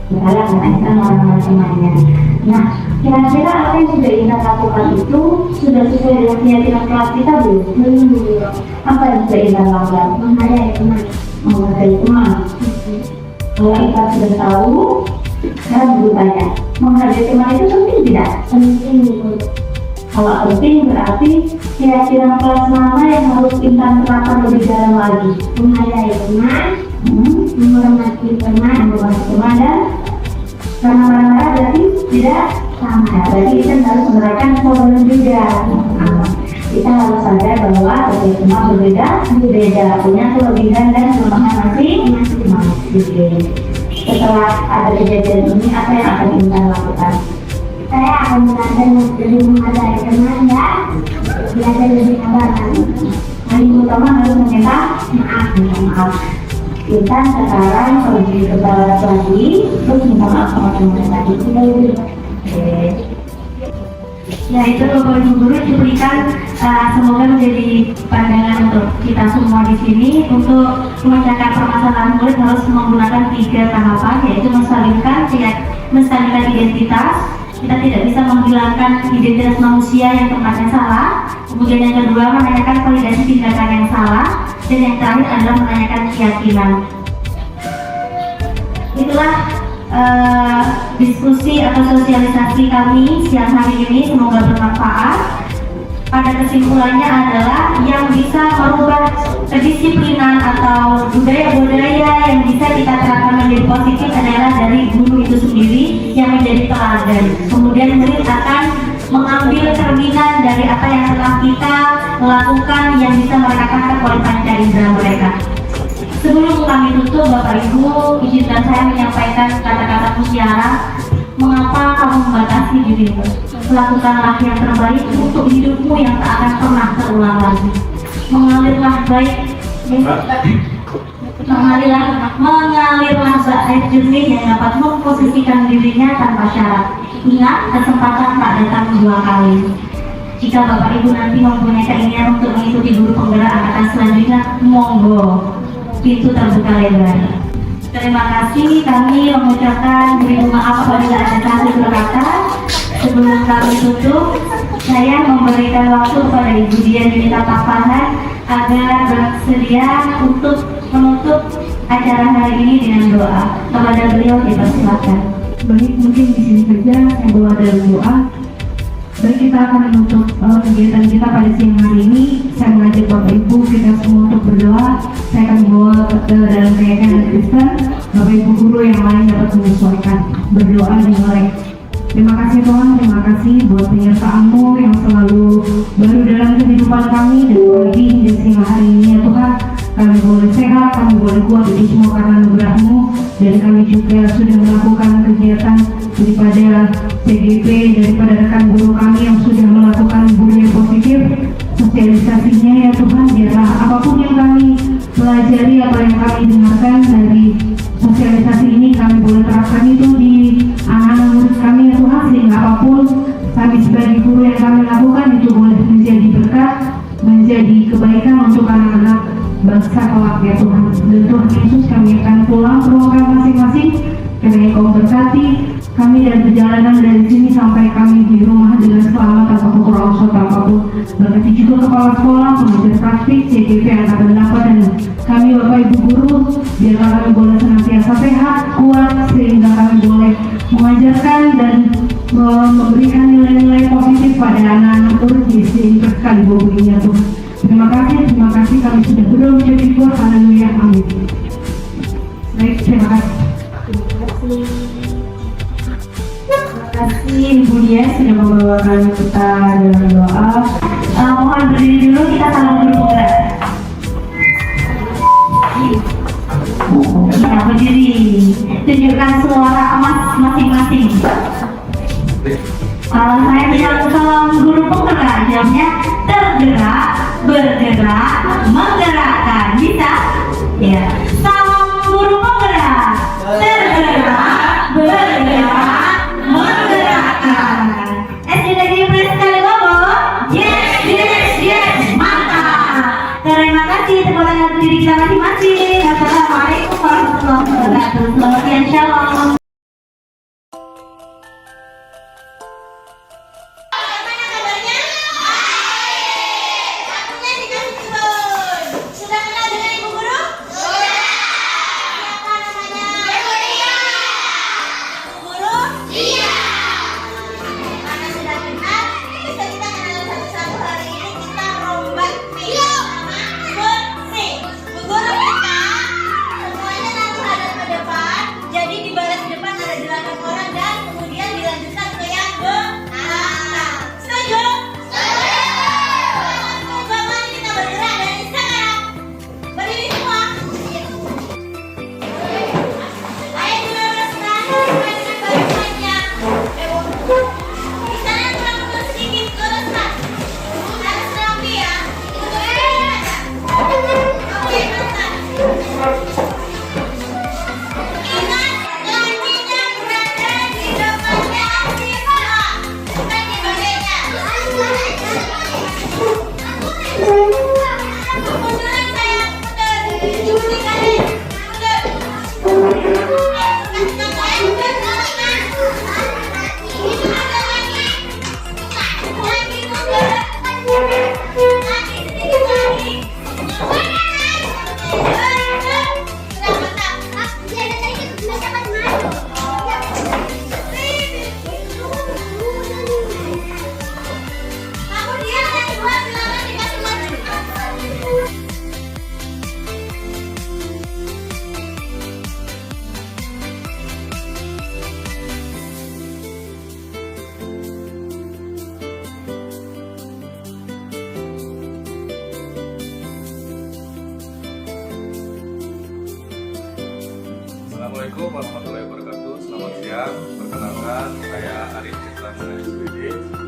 salah karena kita marah-marah temannya. Nah, kira-kira apa yang sudah kita lakukan itu sudah sesuai dengan keyakinan kelas kita belum? Belum. Apa yang sudah kita lakukan? Menghargai teman. Menghargai teman. Kalau kita sudah tahu, saya bertanya, menghargai teman itu penting tidak? Penting. Kalau penting berarti keyakinan kelas mana yang harus kita terapkan lebih dalam lagi? Menghargai teman, menghormati teman, dan karena marah-marah berarti tidak sama. Berarti kita harus menerapkan problem juga. Kita harus sadar bahwa setiap teman berbeda, punya kelebihan dan kelemahan masing-masing. Setelah ada kejadian ini, apa yang akan kita lakukan? Saya akan belajar lebih menghargai teman dan belajar lebih sabar. Paling utama harus meminta maaf. Kita sekarang pergi ke barat lagi, terus minta maaf sama teman tadi. Ya itu Bapak Ibu Guru diberikan, semoga menjadi pandangan untuk kita semua di sini untuk memecahkan permasalahan murid harus menggunakan 3 tahapan, yaitu menstabilkan identitas. Kita tidak bisa menghilangkan identitas manusia yang tempatnya salah. Kemudian yang kedua menanyakan validasi tindakan yang salah, dan yang terakhir adalah menanyakan keyakinan. Itulah diskusi atau sosialisasi kami siang hari ini, semoga bermanfaat. Pada kesimpulannya adalah yang bisa merubah kedisiplinan atau budaya-budaya yang bisa kita terapkan menjadi positif adalah dari guru itu sendiri yang menjadi teladan. Kemudian murid akan mengambil cerminan dari apa yang telah kita lakukan yang bisa mereka tangkap oleh panca indera mereka. Sebelum kami tutup, Bapak Ibu, izinkan saya menyampaikan kata-kata mutiara. Mengapa kamu membatasi dirimu? Lakukanlah yang terbaik untuk hidupmu yang tak akan pernah terulang lagi. Mengalirlah baik jernih yang dapat memposisikan dirinya tanpa syarat. Ingat, kesempatan tak datang 2 kali. Jika Bapak Ibu nanti mempunyai keinginan untuk mengikuti guru penggerak angkatan selanjutnya, monggo, pintu terbuka lebar. Terima kasih, kami mengucapkan mohon maaf apabila ada salah kata. Sebelum kami tutup, saya memberikan waktu kepada Ibu Dian Yunita Papahan agar bersedia untuk menutup acara hari ini dengan doa. Kepada beliau dipersilakan. Baik, mungkin di sini saja saya doa dan doa. Baik, kita akan menutup kegiatan kita pada siang hari ini. Saya mengajak Bapak Ibu kita semua untuk berdoa. Saya akan bawa ke dalam keyakinan Kristen. Bapak Ibu guru yang lain dapat menyesuaikan berdoa dimulai. Terima kasih Tuhan, terima kasih buat penyertaan-Mu yang selalu baru dalam kehidupan kami dan pagi hingga siang hari ini ya Tuhan. Kami boleh sehat, kami boleh kuat itu semua karena anugerah-Mu, dan kami juga sudah melakukan kegiatan daripada CGP, daripada rekan guru kami yang sudah melakukan budaya positif, sosialisasinya ya Tuhan. Biarlah apapun yang kami pelajari, apa yang kami dengarkan dari sosialisasi ini, kami boleh terapkan itu di anak-anak murid kami ya Tuhan, sehingga apapun kami sebagai guru yang kami lakukan itu boleh menjadi berkat, menjadi kebaikan untuk anak-anak bangsa kelak ya Tuhan. Dan Tuhan Yesus, kami akan pulang ke rumah kami masing-masing. Kami Kau berkati kami dan perjalanan dari sini sampai kami di rumah dengan selamat tanpa kekurangan atau apapun. Berkati juga kepala sekolah, pengajar praktik, CGP angkatan 8 dan kami Bapak Ibu guru, biarlah kami boleh senantiasa sehat, kuat, sehingga kami boleh mengajarkan dan memberikan nilai-nilai positif pada anak-anak murid di SD sekali ini ya Tuhan. Terima kasih kami sudah berdoa menjadi syukur. Haleluya, amin. Baik, terima kasih. Terima kasih Ibu Dia sudah membawakan kita dalam doa. Mohon berdiri dulu, kita salam dulu penggerak. Ya, berdiri. Tunjukkan suara emas masing-masing. Kalau saya bilang salam guru penggerak, jawabnya tergerak, bergerak, menggerakkan. Bisa? Ya. Salam guru penggerak, tergerak, bergerak, menggerakkan. SD Negeri Pres Kali Bobo. Yes, mantap. Terima kasih, tepuk tangan diri kita masing-masing. Assalamualaikum warahmatullahi wabarakatuh. Selamat siang, shalom. Assalamualaikum warahmatullahi wabarakatuh. Selamat siang. Perkenalkan, saya Arif Citra SPD,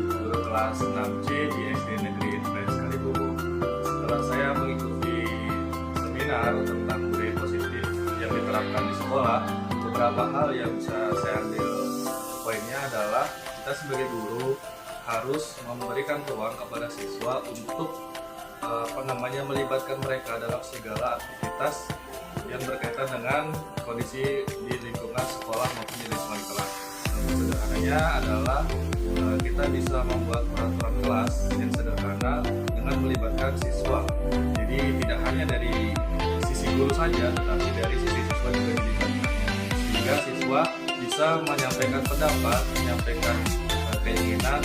guru kelas 6C di SD Negeri Pres Kali Bobo. Setelah saya mengikuti seminar tentang budaya positif yang diterapkan di sekolah, beberapa hal yang bisa saya ambil poinnya adalah kita sebagai guru harus memberikan ruang kepada siswa untuk melibatkan mereka dalam segala aktivitas yang berkaitan dengan kondisi di lingkungan sekolah maupun di lingkungan kelas. Sederhananya adalah kita bisa membuat peraturan kelas yang sederhana dengan melibatkan siswa. Jadi tidak hanya dari sisi guru saja, tetapi dari sisi siswa juga dilibatkan. Sehingga siswa bisa menyampaikan pendapat, menyampaikan keinginan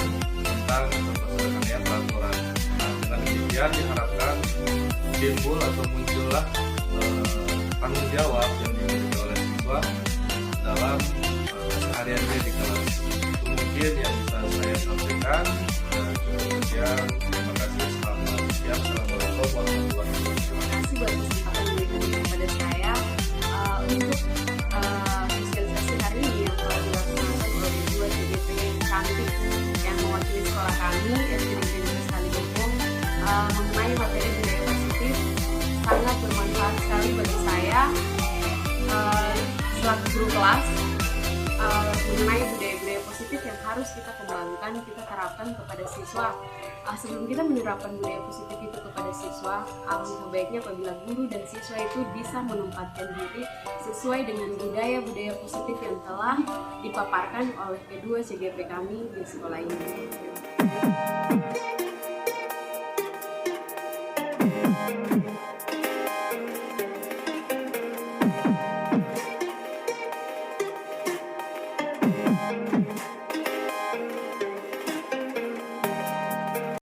tentang sederhananya peraturan. Nah, dengan demikian diharapkan timbul atau muncullah tanggung jawab yang dimiliki oleh siswa dalam kesehariannya di kelas. Itu mungkin yang bisa saya sampaikan. Sekian, terima kasih. Selamat siang. Assalamualaikum warahmatullahi wabarakatuh. Terima kasih buat kesempatan diberikan kepada saya untuk sosialisasi hari ini yang telah dilaksanakan oleh dua CGP cantik yang mewakili sekolah kami SD Negeri Kali Bobo mengenai materi budaya positif. Sangat bermanfaat sekali bagi saya selaku guru kelas mengenai budaya positif yang harus kita kembangkan, kita terapkan kepada siswa. Sebelum kita menerapkan budaya positif itu kepada siswa, alangkah baiknya apabila guru dan siswa itu bisa menempatkan diri sesuai dengan budaya-budaya positif yang telah dipaparkan oleh kedua CGP kami di sekolah ini.